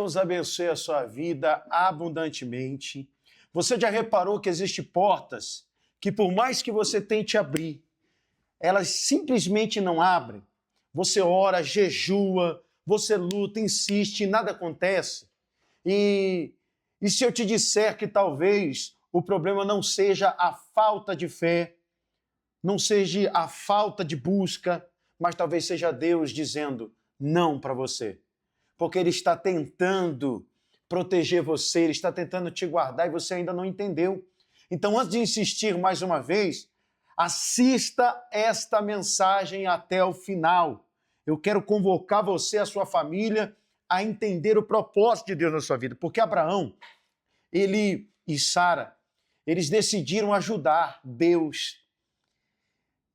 Deus abençoe a sua vida abundantemente. Você já reparou que existem portas que, por mais que você tente abrir, elas simplesmente não abrem? Você ora, jejua, você luta, insiste e nada acontece. E se eu te disser que talvez o problema não seja a falta de fé, não seja a falta de busca, mas talvez seja Deus dizendo não para você? Porque Ele está tentando proteger você, Ele está tentando te guardar e você ainda não entendeu. Então, antes de insistir mais uma vez, assista esta mensagem até o final. Eu quero convocar você e a sua família a entender o propósito de Deus na sua vida. Porque Abraão, ele e Sara, eles decidiram ajudar Deus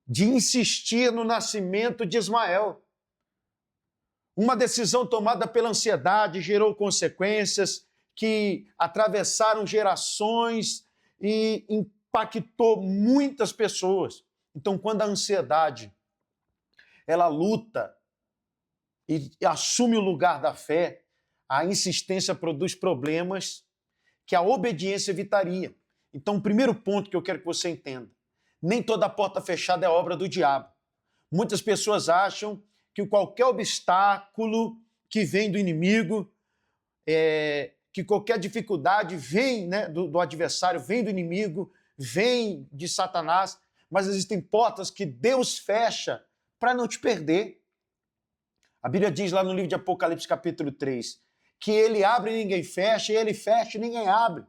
de insistir no nascimento de Ismael. Uma decisão tomada pela ansiedade gerou consequências que atravessaram gerações e impactou muitas pessoas. Então, quando a ansiedade ela luta e assume o lugar da fé, a insistência produz problemas que a obediência evitaria. Então, o primeiro ponto que eu quero que você entenda: nem toda porta fechada é obra do diabo. Muitas pessoas acham que qualquer obstáculo que vem do inimigo, que qualquer dificuldade vem, né, do adversário, vem do inimigo, vem de Satanás, mas existem portas que Deus fecha para não te perder. A Bíblia diz lá no livro de Apocalipse, capítulo 3, que Ele abre e ninguém fecha, e Ele fecha e ninguém abre.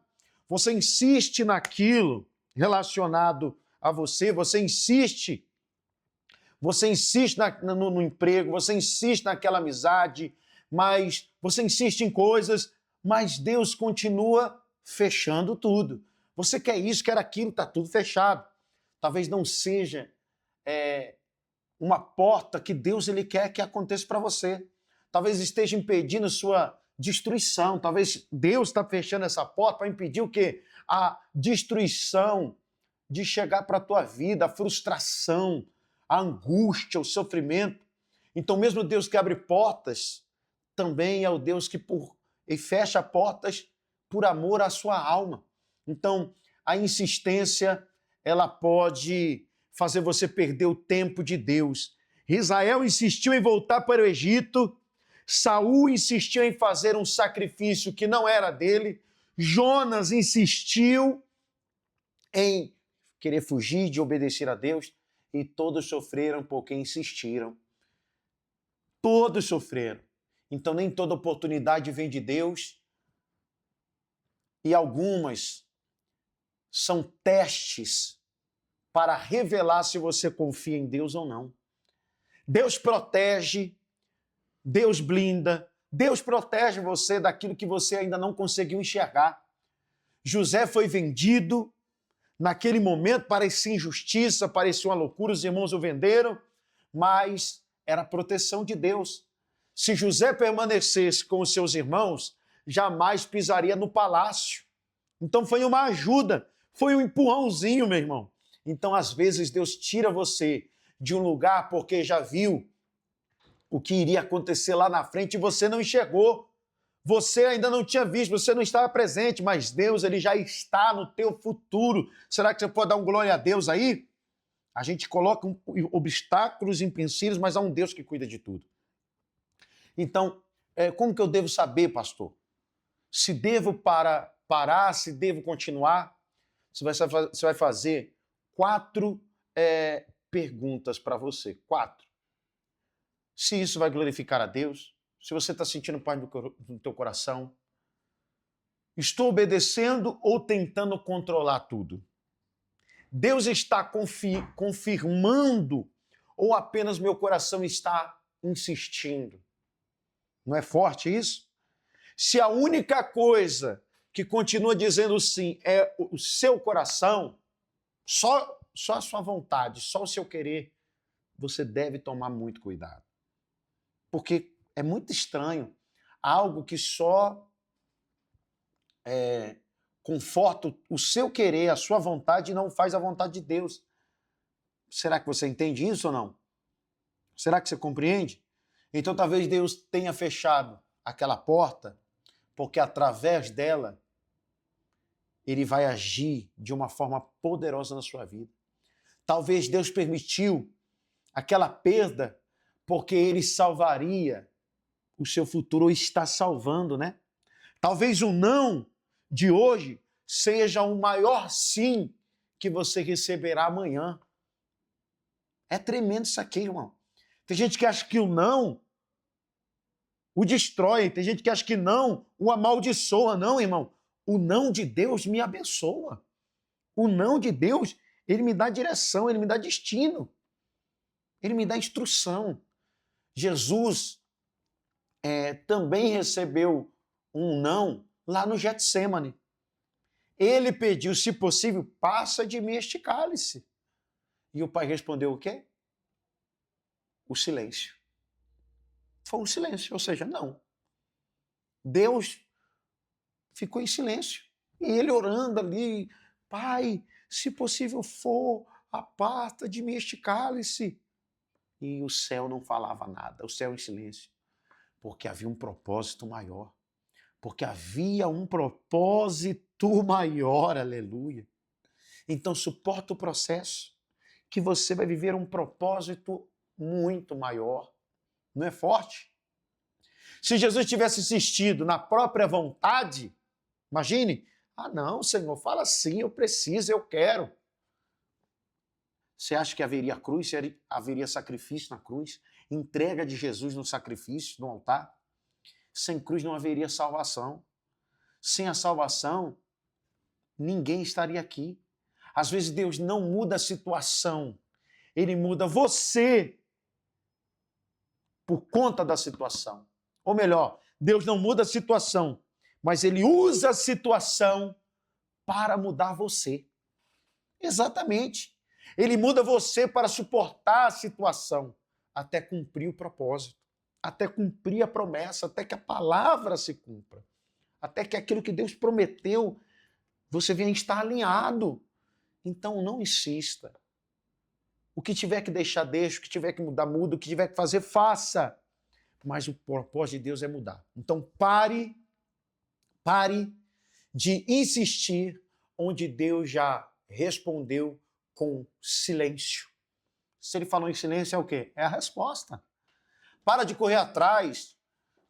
Você insiste naquilo relacionado a você, você insiste no emprego, você insiste naquela amizade, mas você insiste em coisas, mas Deus continua fechando tudo. Você quer isso, quer aquilo, está tudo fechado. Talvez não seja uma porta que Deus ele quer que aconteça para você. Talvez esteja impedindo sua destruição. Talvez Deus está fechando essa porta para impedir o quê? A destruição de chegar para a tua vida, a frustração, a angústia, o sofrimento. Então, mesmo Deus que abre portas, também é o Deus que fecha portas por amor à sua alma. Então, a insistência, ela pode fazer você perder o tempo de Deus. Israel insistiu em voltar para o Egito, Saul insistiu em fazer um sacrifício que não era dele, Jonas insistiu em querer fugir de obedecer a Deus, e todos sofreram porque insistiram. Todos sofreram. Então nem toda oportunidade vem de Deus, e algumas são testes para revelar se você confia em Deus ou não. Deus protege, Deus blinda, Deus protege você daquilo que você ainda não conseguiu enxergar. José foi vendido, naquele momento parecia injustiça, parecia uma loucura, os irmãos o venderam, mas era a proteção de Deus. Se José permanecesse com os seus irmãos, jamais pisaria no palácio. Então foi uma ajuda, foi um empurrãozinho, meu irmão. Então, às vezes, Deus tira você de um lugar porque já viu o que iria acontecer lá na frente e você não enxergou. Você ainda não tinha visto, você não estava presente, mas Deus ele já está no teu futuro. Será que você pode dar um glória a Deus aí? A gente coloca obstáculos, empecilhos, mas há um Deus que cuida de tudo. Então, como que eu devo saber, pastor? Se devo parar, se devo continuar? Você vai fazer 4 perguntas para você. 4. Se isso vai glorificar a Deus, se você está sentindo paz no teu coração, estou obedecendo ou tentando controlar tudo? Deus está confirmando ou apenas meu coração está insistindo? Não é forte isso? Se a única coisa que continua dizendo sim é o seu coração, só a sua vontade, só o seu querer, você deve tomar muito cuidado. Porque é muito estranho algo que só conforta o seu querer, a sua vontade e não faz a vontade de Deus. Será que você entende isso ou não? Será que você compreende? Então talvez Deus tenha fechado aquela porta porque através dela, ele vai agir de uma forma poderosa na sua vida. Talvez Deus permitiu aquela perda porque ele salvaria o seu futuro, ou está salvando, né? Talvez o não de hoje seja o maior sim que você receberá amanhã. É tremendo isso aqui, irmão. Tem gente que acha que o não o destrói, tem gente que acha que não o amaldiçoa. Não, irmão. O não de Deus me abençoa. O não de Deus, ele me dá direção, ele me dá destino. Ele me dá instrução. Jesus também recebeu um não lá no Getsêmani. Ele pediu, se possível, passa de mim este cálice. E o pai respondeu o quê? O silêncio. Foi um silêncio, ou seja, não. Deus ficou em silêncio. E ele orando ali, pai, se possível for, aparta de mim este cálice. E o céu não falava nada, o céu em silêncio. Porque havia um propósito maior. Porque havia um propósito maior, aleluia. Então suporta o processo, que você vai viver um propósito muito maior. Não é forte? Se Jesus tivesse insistido na própria vontade, imagine, não, Senhor, fala assim, eu preciso, eu quero. Você acha que haveria cruz, haveria sacrifício na cruz? Entrega de Jesus no sacrifício, no altar? Sem cruz não haveria salvação. Sem a salvação, ninguém estaria aqui. Às vezes Deus não muda a situação, Ele muda você por conta da situação. Ou melhor, Deus não muda a situação, mas Ele usa a situação para mudar você. Exatamente. Ele muda você para suportar a situação até cumprir o propósito, até cumprir a promessa, até que a palavra se cumpra, até que aquilo que Deus prometeu, você venha estar alinhado. Então não insista. O que tiver que deixar, deixa. O que tiver que mudar, muda. O que tiver que fazer, faça. Mas o propósito de Deus é mudar. Então pare de insistir onde Deus já respondeu com silêncio. Se Ele falou em silêncio, é o quê? É a resposta. Para de correr atrás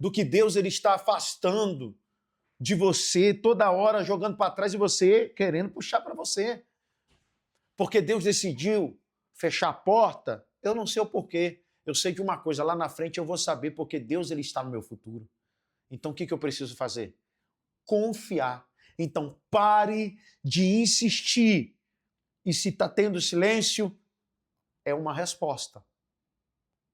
do que Deus ele está afastando de você, toda hora jogando para trás e você querendo puxar para você. Porque Deus decidiu fechar a porta, eu não sei o porquê. Eu sei de uma coisa, lá na frente eu vou saber, porque Deus ele está no meu futuro. Então o que eu preciso fazer? Confiar. Então pare de insistir. E se está tendo silêncio, é uma resposta.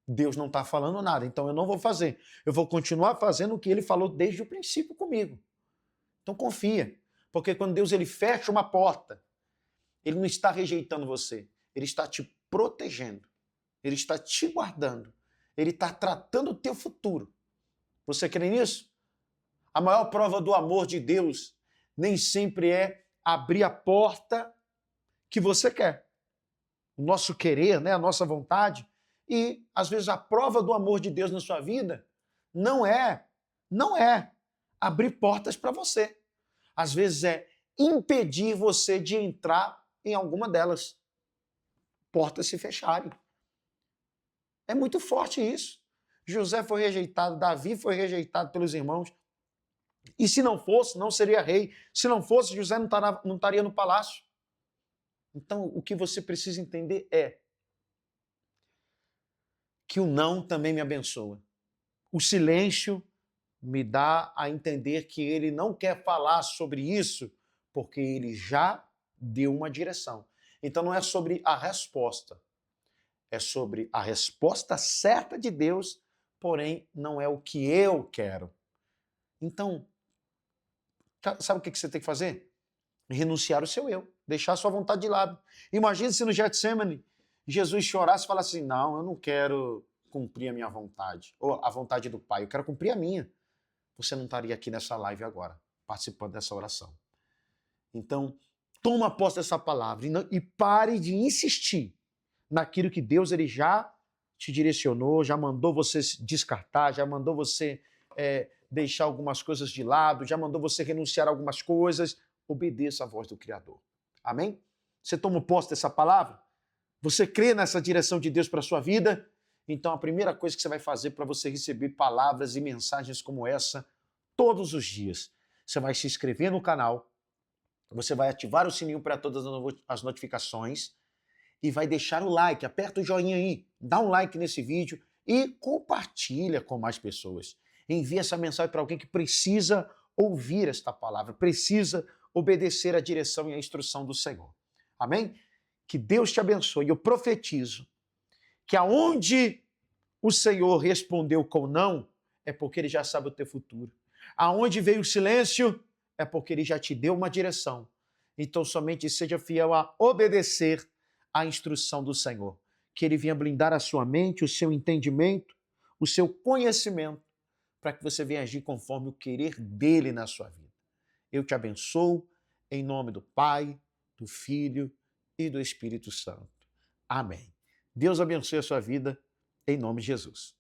Deus não está falando nada, então eu não vou fazer. Eu vou continuar fazendo o que Ele falou desde o princípio comigo. Então confia, porque quando Deus ele fecha uma porta, Ele não está rejeitando você, Ele está te protegendo, Ele está te guardando, Ele está tratando o teu futuro. Você crê nisso? A maior prova do amor de Deus nem sempre é abrir a porta que você quer. O nosso querer, né? A nossa vontade. E, às vezes, a prova do amor de Deus na sua vida não é abrir portas para você. Às vezes é impedir você de entrar em alguma delas. Portas se fecharem. É muito forte isso. José foi rejeitado, Davi foi rejeitado pelos irmãos. E se não fosse, não seria rei. Se não fosse, José não estaria no palácio. Então, o que você precisa entender é que o não também me abençoa. O silêncio me dá a entender que ele não quer falar sobre isso porque ele já deu uma direção. Então não é sobre a resposta, é sobre a resposta certa de Deus, porém não é o que eu quero. Então, sabe o que você tem que fazer? Renunciar o seu eu, deixar a sua vontade de lado. Imagine se no Getsêmani Jesus chorasse e falasse assim, não, eu não quero cumprir a minha vontade, ou a vontade do Pai, eu quero cumprir a minha. Você não estaria aqui nessa live agora, participando dessa oração. Então, toma posse dessa palavra e pare de insistir naquilo que Deus ele já te direcionou, já mandou você descartar, já mandou você deixar algumas coisas de lado, já mandou você renunciar a algumas coisas. Obedeça a voz do Criador. Amém? Você toma posse dessa palavra? Você crê nessa direção de Deus para a sua vida? Então a primeira coisa que você vai fazer para você receber palavras e mensagens como essa todos os dias, você vai se inscrever no canal, você vai ativar o sininho para todas as notificações e vai deixar o like, aperta o joinha aí, dá um like nesse vídeo e compartilha com mais pessoas. Envia essa mensagem para alguém que precisa ouvir esta palavra, precisa obedecer à direção e à instrução do Senhor. Amém? Que Deus te abençoe. Eu profetizo que aonde o Senhor respondeu com não, é porque Ele já sabe o teu futuro. Aonde veio o silêncio, é porque Ele já te deu uma direção. Então somente seja fiel a obedecer à instrução do Senhor. Que Ele venha blindar a sua mente, o seu entendimento, o seu conhecimento, para que você venha agir conforme o querer dEle na sua vida. Eu te abençoo em nome do Pai, do Filho e do Espírito Santo. Amém. Deus abençoe a sua vida em nome de Jesus.